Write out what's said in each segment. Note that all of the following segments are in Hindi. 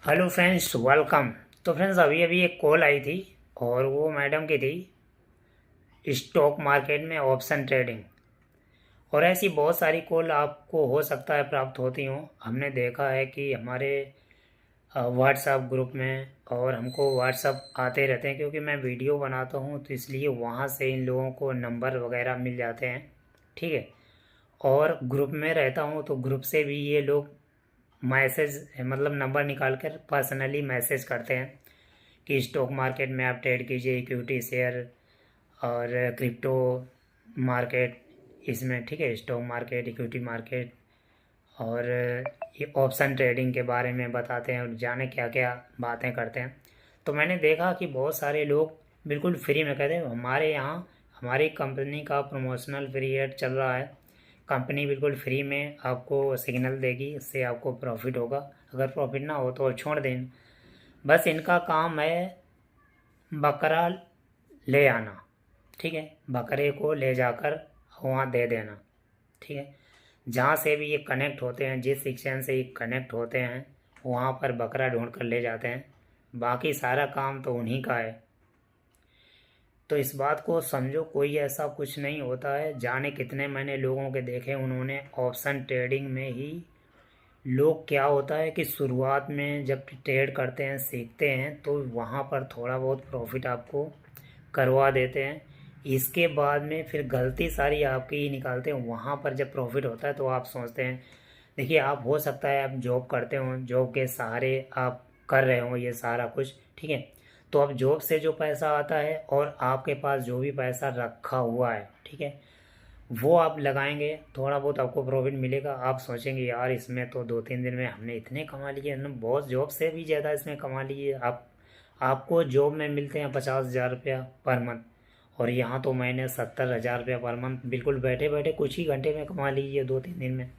Hello friends, welcome. तो फ्रेंड्स, अभी अभी एक कॉल आई थी और वो मैडम की थी स्टॉक मार्केट में ऑप्शन ट्रेडिंग। और ऐसी बहुत सारी कॉल आपको हो सकता है प्राप्त होती हों। हमने देखा है कि हमारे व्हाट्सएप ग्रुप में और हमको व्हाट्सएप आते रहते हैं, क्योंकि मैं वीडियो बनाता हूँ तो इसलिए वहाँ से इन लोगों को नंबर वगैरह मिल जाते हैं। ठीक है। और ग्रुप में रहता हूँ तो ग्रुप से भी ये लोग मैसेज मतलब नंबर निकाल कर पर्सनली मैसेज करते हैं कि स्टॉक मार्केट में आप ट्रेड कीजिए, इक्विटी शेयर और क्रिप्टो मार्केट इसमें। ठीक है, स्टॉक मार्केट, इक्विटी मार्केट और ये ऑप्शन ट्रेडिंग के बारे में बताते हैं और जाने क्या क्या बातें करते हैं। तो मैंने देखा कि बहुत सारे लोग बिल्कुल फ्री में कहते हैं हमारे यहाँ हमारी कंपनी का प्रमोशनल पीरियड चल रहा है, कंपनी बिल्कुल फ्री में आपको सिग्नल देगी, इससे आपको प्रॉफिट होगा, अगर प्रॉफिट ना हो तो छोड़ दें। बस इनका काम है बकरा ले आना। ठीक है, बकरे को ले जाकर वहाँ दे देना। ठीक है, जहाँ से भी ये कनेक्ट होते हैं, जिस सेक्शन से ये कनेक्ट होते हैं वहाँ पर बकरा ढूंढ कर ले जाते हैं। बाकी सारा काम तो उन्हीं का है। तो इस बात को समझो, कोई ऐसा कुछ नहीं होता है। जाने कितने मैंने लोगों के देखे, उन्होंने ऑप्शन ट्रेडिंग में ही लोग क्या होता है कि शुरुआत में जब ट्रेड करते हैं, सीखते हैं, तो वहाँ पर थोड़ा बहुत प्रॉफिट आपको करवा देते हैं। इसके बाद में फिर गलती सारी आपकी ही निकालते हैं। वहाँ पर जब प्रॉफिट होता है तो आप सोचते हैं, देखिए आप हो सकता है आप जॉब करते हो, जॉब के सहारे आप कर रहे हो ये सारा कुछ। ठीक है, तो अब जॉब से जो पैसा आता है और आपके पास जो भी पैसा रखा हुआ है, ठीक है, वो आप लगाएंगे, थोड़ा बहुत आपको प्रॉफिट मिलेगा। आप सोचेंगे यार इसमें तो 2-3 दिन में हमने इतने कमा लिए, हमने बहुत जॉब से भी ज़्यादा इसमें कमा लिए। आपको जॉब में मिलते हैं 50,000 रुपया पर मंथ, और यहाँ तो मैंने 70,000 रुपया पर मंथ बिल्कुल बैठे बैठे कुछ ही घंटे में कमा लीजिए, 2-3 दिन में।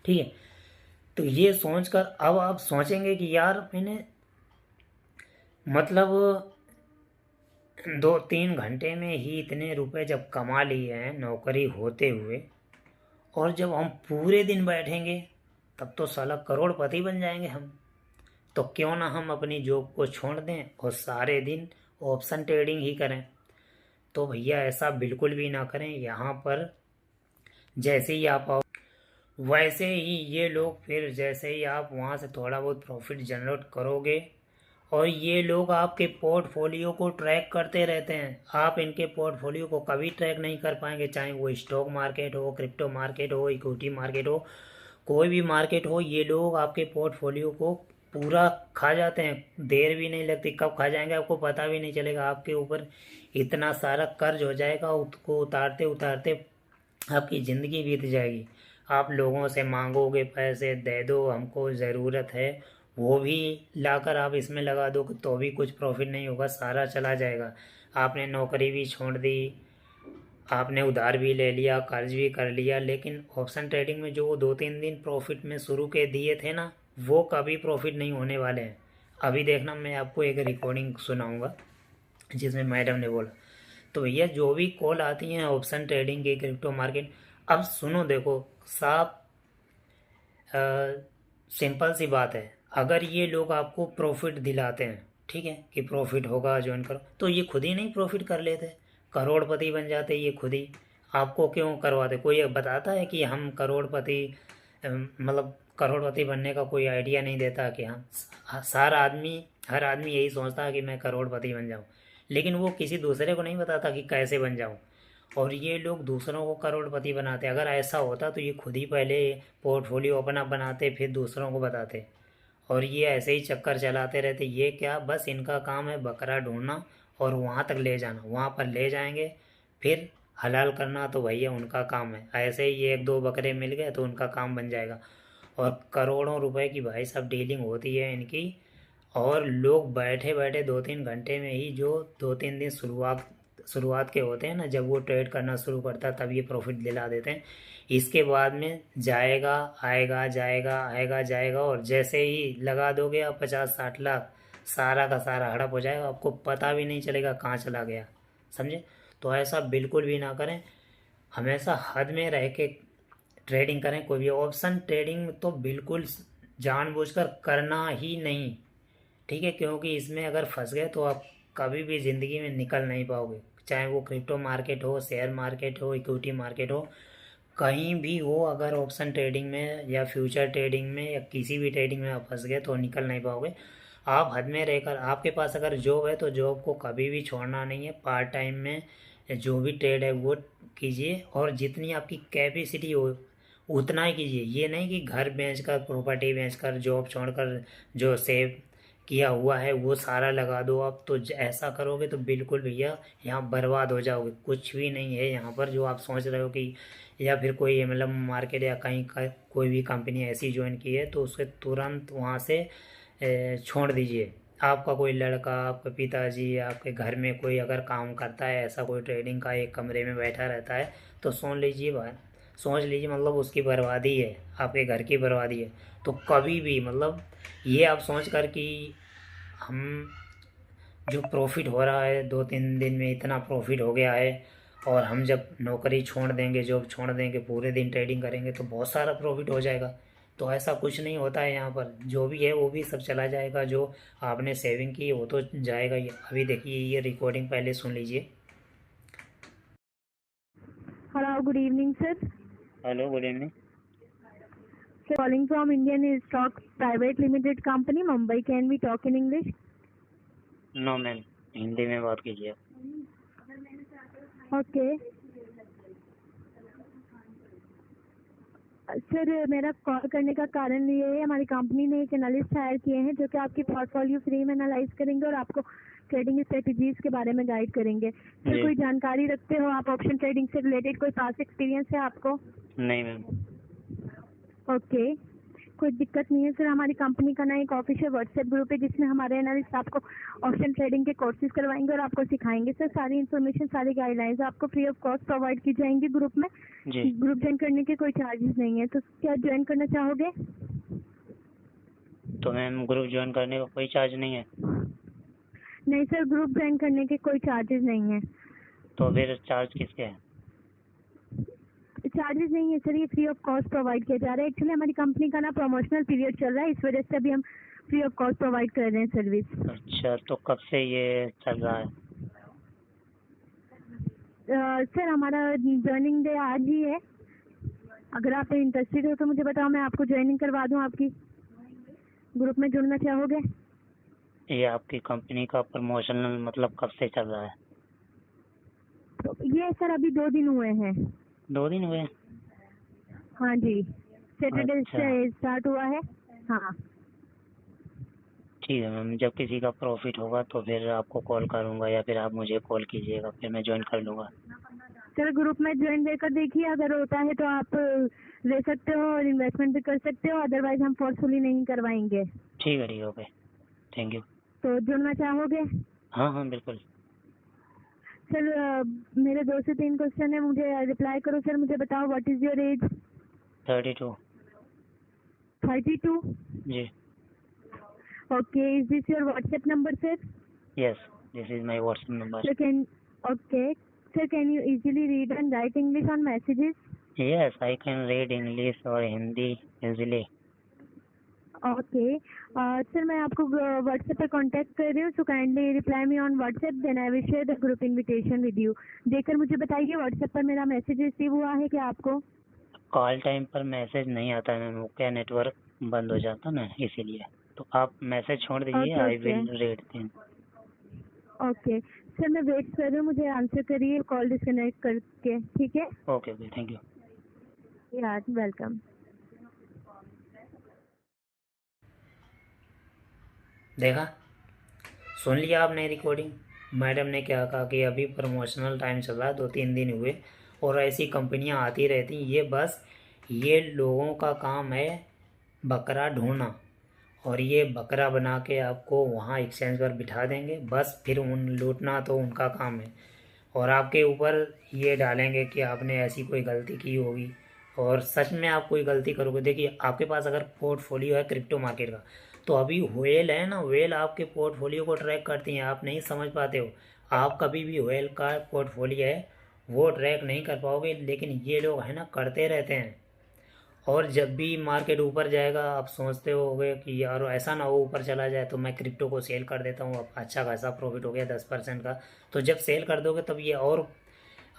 ठीक है, तो ये सोच कर अब आप सोचेंगे कि यार मैंने मतलब 2-3 घंटे में ही इतने रुपए जब कमा लिए हैं नौकरी होते हुए, और जब हम पूरे दिन बैठेंगे तब तो साला करोड़पति बन जाएंगे हम। तो क्यों ना हम अपनी जॉब को छोड़ दें और सारे दिन ऑप्शन ट्रेडिंग ही करें। तो भैया ऐसा बिल्कुल भी ना करें। यहाँ पर जैसे ही आप आओ वैसे ही ये लोग, फिर जैसे ही आप वहाँ से थोड़ा बहुत प्रॉफिट जनरेट करोगे, और ये लोग आपके पोर्टफोलियो को ट्रैक करते रहते हैं। आप इनके पोर्टफोलियो को कभी ट्रैक नहीं कर पाएंगे, चाहे वो स्टॉक मार्केट हो, क्रिप्टो मार्केट हो, इक्विटी मार्केट हो, कोई भी मार्केट हो। ये लोग आपके पोर्टफोलियो को पूरा खा जाते हैं। देर भी नहीं लगती, कब खा जाएंगे आपको पता भी नहीं चलेगा। आपके ऊपर इतना सारा कर्ज हो जाएगा, उसको उतारते उतारते आपकी ज़िंदगी बीत जाएगी। आप लोगों से मांगोगे पैसे, दे दो हमको ज़रूरत है, वो भी लाकर आप इसमें लगा दो तो भी कुछ प्रॉफिट नहीं होगा, सारा चला जाएगा। आपने नौकरी भी छोड़ दी, आपने उधार भी ले लिया, कर्ज भी कर लिया, लेकिन ऑप्शन ट्रेडिंग में जो वो 2-3 दिन प्रॉफिट में शुरू के दिए थे ना, वो कभी प्रॉफिट नहीं होने वाले हैं। अभी देखना, मैं आपको एक रिकॉर्डिंग सुनाऊंगा जिसमें मैडम ने बोला। तो भैया जो भी कॉल आती हैं ऑप्शन ट्रेडिंग की, क्रिप्टो मार्केट, अब सुनो, देखो साफ सिंपल सी बात है। अगर ये लोग आपको प्रॉफिट दिलाते हैं, ठीक है, कि प्रॉफिट होगा ज्वाइन करो, तो ये खुद ही नहीं प्रॉफिट कर लेते, करोड़पति बन जाते ये खुद ही। आपको क्यों करवाते? कोई बताता है कि हम करोड़पति मतलब करोड़पति बनने का कोई आइडिया नहीं देता कि हम सारा आदमी हर आदमी यही सोचता है कि मैं करोड़पति बन जाऊं, लेकिन वो किसी दूसरे को नहीं बताता कि कैसे बन जाऊं। और ये लोग दूसरों को करोड़पति बनाते। अगर ऐसा होता तो ये खुद ही पहले पोर्टफोलियो अपना बनाते, फिर दूसरों को बताते। और ये ऐसे ही चक्कर चलाते रहते। ये क्या, बस इनका काम है बकरा ढूंढना और वहाँ तक ले जाना, वहाँ पर ले जाएंगे, फिर हलाल करना तो भैया उनका काम है। ऐसे ही 1-2 बकरे मिल गए तो उनका काम बन जाएगा। और करोड़ों रुपए की भाई साहब डीलिंग होती है इनकी। और लोग बैठे बैठे 2-3 घंटे में ही, जो 2-3 दिन शुरुआत के होते हैं ना, जब वो ट्रेड करना शुरू करता है तब ये प्रॉफिट दिला देते हैं। इसके बाद में जाएगा आएगा, जाएगा आएगा जाएगा, और जैसे ही लगा दोगे आप 50-60 लाख, सारा का सारा हड़प हो जाएगा, आपको पता भी नहीं चलेगा कहाँ चला गया। समझे? तो ऐसा बिल्कुल भी ना करें। हमेशा हद में रह के ट्रेडिंग करें। कोई भी ऑप्शन ट्रेडिंग तो बिल्कुल जानबूझकर करना ही नहीं, ठीक है, क्योंकि इसमें अगर फंस गए तो आप कभी भी ज़िंदगी में निकल नहीं पाओगे। चाहे वो क्रिप्टो मार्केट हो, शेयर मार्केट हो, इक्विटी मार्केट हो, कहीं भी हो, अगर ऑप्शन ट्रेडिंग में या फ्यूचर ट्रेडिंग में या किसी भी ट्रेडिंग में आप फंस गए तो निकल नहीं पाओगे। आप हद में रहकर, आपके पास अगर जॉब है तो जॉब को कभी भी छोड़ना नहीं है। पार्ट टाइम में जो भी ट्रेड है वो कीजिए, और जितनी आपकी कैपेसिटी हो उतना ही कीजिए। ये नहीं कि घर बेचकर, प्रॉपर्टी बेचकर, जॉब छोड़कर जो सेव किया हुआ है वो सारा लगा दो आप। तो ऐसा करोगे तो बिल्कुल भैया यहाँ बर्बाद हो जाओगे। कुछ भी नहीं है यहाँ पर जो आप सोच रहे हो कि, या फिर कोई मतलब मार्केट या कहीं का कोई भी कंपनी ऐसी ज्वाइन की है तो उसे तुरंत वहाँ से छोड़ दीजिए। आपका कोई लड़का, आपके पिताजी, आपके घर में कोई अगर काम करता है ऐसा, कोई ट्रेडिंग का एक कमरे में बैठा रहता है तो सोच लीजिए मतलब उसकी बर्बादी है, आपके घर की बर्बादी है। तो कभी भी मतलब ये आप सोच कर कि हम जो प्रॉफिट हो रहा है 2-3 दिन में इतना प्रॉफिट हो गया है, और हम जब नौकरी छोड़ देंगे, जॉब छोड़ देंगे, पूरे दिन ट्रेडिंग करेंगे तो बहुत सारा प्रॉफिट हो जाएगा। तो ऐसा कुछ नहीं होता है यहाँ पर। जो भी है वो भी सब चला जाएगा, जो आपने सेविंग की वो तो जाएगा ही। अभी देखिए ये रिकॉर्डिंग पहले सुन लीजिए। Hello, good evening, sir. Hello, good evening. Sir, calling from Indian Stock Private Limited Company, Mumbai. Can we talk in English? No ma'am, Hindi में बात कीजिए। Okay. सर मेरा कॉल करने का कारण ये है, हमारी कंपनी ने एक एनालिस्ट हायर किए हैं जो कि आपकी पोर्टफोलियो फ्री में एनालाइज करेंगे और आपको ट्रेडिंग स्ट्रेटजीज के बारे में गाइड करेंगे। सर कोई जानकारी रखते हो आप ऑप्शन ट्रेडिंग से रिलेटेड? कोई पास एक्सपीरियंस है आपको? नहीं मैम। ओके, कोई दिक्कत नहीं है सर। हमारी कंपनी का ना एक ऑफिशियल व्हाट्सएप ग्रुप है जिसमें हमारे एनालिस्ट आपको ऑप्शन ट्रेडिंग के कोर्सेज करवाएंगे और आपको सिखाएंगे। सर सारी इन्फॉर्मेशन, सारी गाइडलाइंस आपको फ्री ऑफ कॉस्ट प्रोवाइड की जाएंगी ग्रुप में। ग्रुप ज्वाइन करने के कोई चार्जेस नहीं है। तो क्या ज्वाइन करना चाहोगे? तो मैम ग्रुप ज्वाइन करने का कोई चार्ज नहीं है? नहीं सर, ग्रुप ज्वाइन करने के कोई चार्जेस नहीं है। तो फिर चार्ज किसके हैं? चार्जेस नहीं है सर, ये फ्री ऑफ कॉस्ट प्रोवाइड किया जा रहा है। एक्चुअली हमारी कंपनी का ना प्रमोशनल पीरियड चल रहा है, इस वजह से अभी हम फ्री ऑफ कॉस्ट प्रोवाइड कर रहे हैं सर्विस। अच्छा, तो कब से ये चल रहा है? सर हमारा ज्वाइनिंग डे आज ही है। अगर आप इंटरेस्टेड हो तो मुझे बताओ, मैं आपको ज्वाइनिंग करवा दूं। आपकी ग्रुप में जुड़ना चाहोगे? ये आपकी कंपनी का प्रमोशनल मतलब कब से चल रहा है? तो ये सर अभी 2 दिन हुए हैं। 2 दिन हुए? हाँ जी, सैटरडे अच्छा। से स्टार्ट हुआ है। हाँ ठीक है मैम, जब किसी का प्रॉफिट होगा तो फिर आपको कॉल करूँगा, या फिर आप मुझे कॉल कीजिएगा, फिर मैं ज्वाइन कर लूँगा। सर ग्रुप में ज्वाइन देकर देखिए, अगर होता है तो आप ले सकते हो और इन्वेस्टमेंट भी कर सकते हो, अदरवाइज हम फोर्सफुली नहीं करवाएंगे। ठीक है, ओके, थैंक यू। तो जुड़ना चाहोगे? हाँ हाँ बिल्कुल। सर मेरे 2 से 3 क्वेश्चन है, मुझे रिप्लाई करो। सर मुझे बताओ, व्हाट इज योर एज? 32। 32? जी। Okay, is this your WhatsApp number sir? Yes, this is my WhatsApp number. Okay sir, can you easily read and write English on messages? Yes, I can read English और हिंदी इजीली। ओके सर, मैं आपको व्हाट्सएप पे कांटेक्ट कर रही हूँ, so kindly reply me on WhatsApp, then I will share the group invitation with you. देखकर मुझे बताइए व्हाट्सएप पर मेरा मैसेज रिसीव हुआ है क्या आपको? कॉल टाइम पर मैसेज नहीं आता है मैम, क्या नेटवर्क बंद हो जाता ना इसीलिए। तो आप मैसेज छोड़ दीजिए, I will read them. Okay sir, मैं वेट कर रही हूँ, मुझे आंसर करिए कॉल डिस्कनेक्ट करके, ठीक है? Okay okay, thank you. यार वेलकम। देखा, सुन लिया आपने रिकॉर्डिंग। मैडम ने क्या कहा कि अभी प्रमोशनल टाइम चल रहा है, 2-3 दिन हुए, और ऐसी कंपनियां आती रहती। ये बस ये लोगों का काम है बकरा ढूंढना, और ये बकरा बना के आपको वहाँ एक्सचेंज पर बिठा देंगे। बस फिर उन लूटना तो उनका काम है, और आपके ऊपर ये डालेंगे कि आपने ऐसी कोई गलती की होगी। और सच में आप कोई गलती करोगे, देखिए आपके पास अगर पोर्टफोलियो है क्रिप्टो मार्केट का, तो अभी व्हेल है ना, व्हेल आपके पोर्टफोलियो को ट्रैक करती हैं। आप नहीं समझ पाते हो, आप कभी भी व्हेल का पोर्टफोलियो है वो ट्रैक नहीं कर पाओगे, लेकिन ये लोग है ना करते रहते हैं। और जब भी मार्केट ऊपर जाएगा आप सोचते होगे कि यार ऐसा ना हो ऊपर चला जाए तो मैं क्रिप्टो को सेल कर देता हूँ, अब अच्छा खासा प्रॉफिट हो गया 10% का। तो जब सेल कर दोगे तब ये और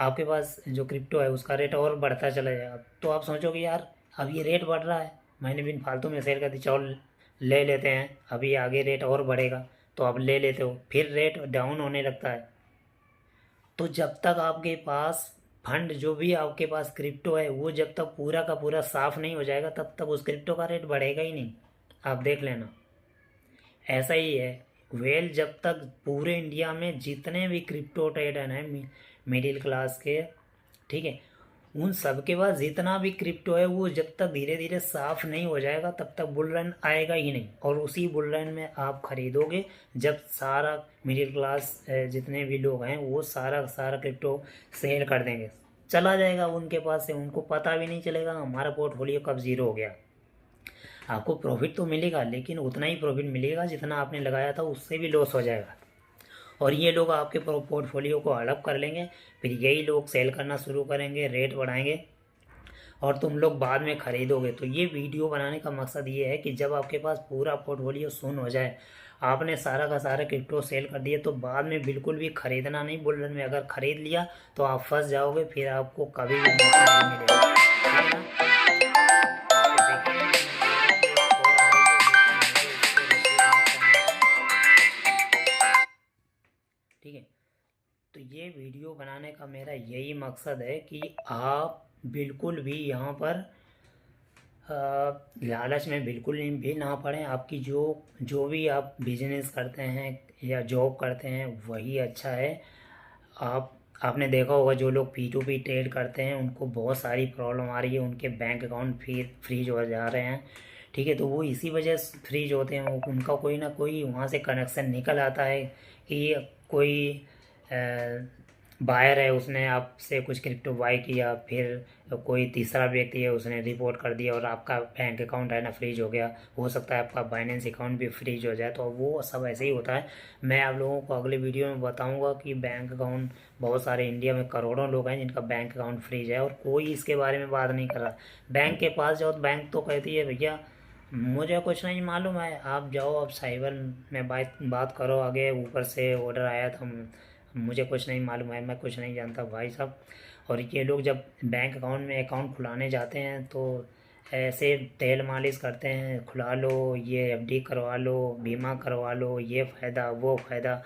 आपके पास जो क्रिप्टो है उसका रेट और बढ़ता चला जाएगा। तो आप सोचोगे यार अब ये रेट बढ़ रहा है, मैंने बिन फालतू में सेल कर दी, चलो ले लेते हैं, अभी आगे रेट और बढ़ेगा, तो आप ले लेते हो, फिर रेट डाउन होने लगता है। तो जब तक आपके पास फंड जो भी आपके पास क्रिप्टो है वो जब तक पूरा का पूरा साफ नहीं हो जाएगा तब तक उस क्रिप्टो का रेट बढ़ेगा ही नहीं। आप देख लेना, ऐसा ही है। वेल जब तक पूरे इंडिया में जितने भी क्रिप्टो ट्रेडर हैं मिडिल क्लास के, ठीक है, उन सब के पास जितना भी क्रिप्टो है वो जब तक धीरे धीरे साफ नहीं हो जाएगा तब तक बुल रन आएगा ही नहीं। और उसी बुल रन में आप खरीदोगे जब सारा मिडिल क्लास जितने भी लोग हैं वो सारा सारा क्रिप्टो सेल कर देंगे, चला जाएगा उनके पास से, उनको पता भी नहीं चलेगा हमारा पोर्टफोलियो कब ज़ीरो हो गया। आपको प्रॉफिट तो मिलेगा लेकिन उतना ही प्रॉफिट मिलेगा जितना आपने लगाया था, उससे भी लॉस हो जाएगा। और ये लोग आपके पोर्टफोलियो को हड़प कर लेंगे, फिर यही लोग सेल करना शुरू करेंगे, रेट बढ़ाएंगे और तुम लोग बाद में खरीदोगे। तो ये वीडियो बनाने का मकसद ये है कि जब आपके पास पूरा पोर्टफोलियो शून्य हो जाए, आपने सारा का सारा क्रिप्टो सेल कर दिया, तो बाद में बिल्कुल भी खरीदना नहीं। बुल रन में अगर खरीद लिया तो आप फंस जाओगे, फिर आपको कभी भी मौका नहीं मिलेगा, ठीक है ना। ठीक है, तो ये वीडियो बनाने का मेरा यही मकसद है कि आप बिल्कुल भी यहाँ पर लालच में बिल्कुल भी ना पड़ें। आपकी जो भी आप बिजनेस करते हैं या जॉब करते हैं वही अच्छा है। आपने देखा होगा जो लोग P2P ट्रेड करते हैं उनको बहुत सारी प्रॉब्लम आ रही है, उनके बैंक अकाउंट फ्रीज हो जा रहे हैं, ठीक है। तो वो इसी वजह से फ्रीज होते हैं, उनका कोई ना कोई वहाँ से कनेक्शन निकल आता है कि कोई बायर है उसने आपसे कुछ क्रिप्टो बाय किया, फिर कोई तीसरा व्यक्ति है उसने रिपोर्ट कर दिया और आपका बैंक अकाउंट है ना फ्रीज हो गया। हो सकता है आपका बाइनेंस अकाउंट भी फ्रीज हो जाए, तो वो सब ऐसे ही होता है। मैं आप लोगों को अगले वीडियो में बताऊंगा कि बैंक अकाउंट बहुत सारे इंडिया में करोड़ों लोग हैं जिनका बैंक अकाउंट फ्रीज है और कोई इसके बारे में बात नहीं कर रहा। बैंक के पास जाओ तो बैंक तो कहती है भैया मुझे कुछ नहीं मालूम है, आप जाओ आप साइबर में बात करो, आगे ऊपर से ऑर्डर आया था, मुझे कुछ नहीं मालूम है, मैं कुछ नहीं जानता भाई साहब। और ये लोग जब बैंक अकाउंट में अकाउंट खुलाने जाते हैं तो ऐसे तेल मालिश करते हैं, खुला लो, ये FD करवा लो, बीमा करवा लो, ये फ़ायदा वो फ़ायदा,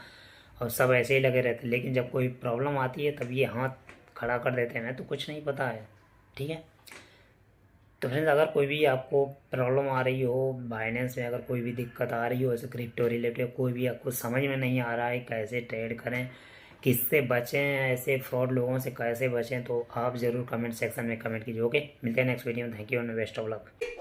और सब ऐसे ही लगे रहते हैं। लेकिन जब कोई प्रॉब्लम आती है तब ये हाथ खड़ा कर देते हैं, तो कुछ नहीं पता है, ठीक है। तो फ्रेंड्स अगर कोई भी आपको प्रॉब्लम आ रही हो बाइनेंस में, अगर कोई भी दिक्कत आ रही हो ऐसे क्रिप्टो रिलेटेड, कोई भी आपको समझ में नहीं आ रहा है कैसे ट्रेड करें, किससे बचें, ऐसे फ्रॉड लोगों से कैसे बचें, तो आप ज़रूर कमेंट सेक्शन में कमेंट कीजिए। ओके, मिलते हैं नेक्स्ट वीडियो में। Thank you and best of luck.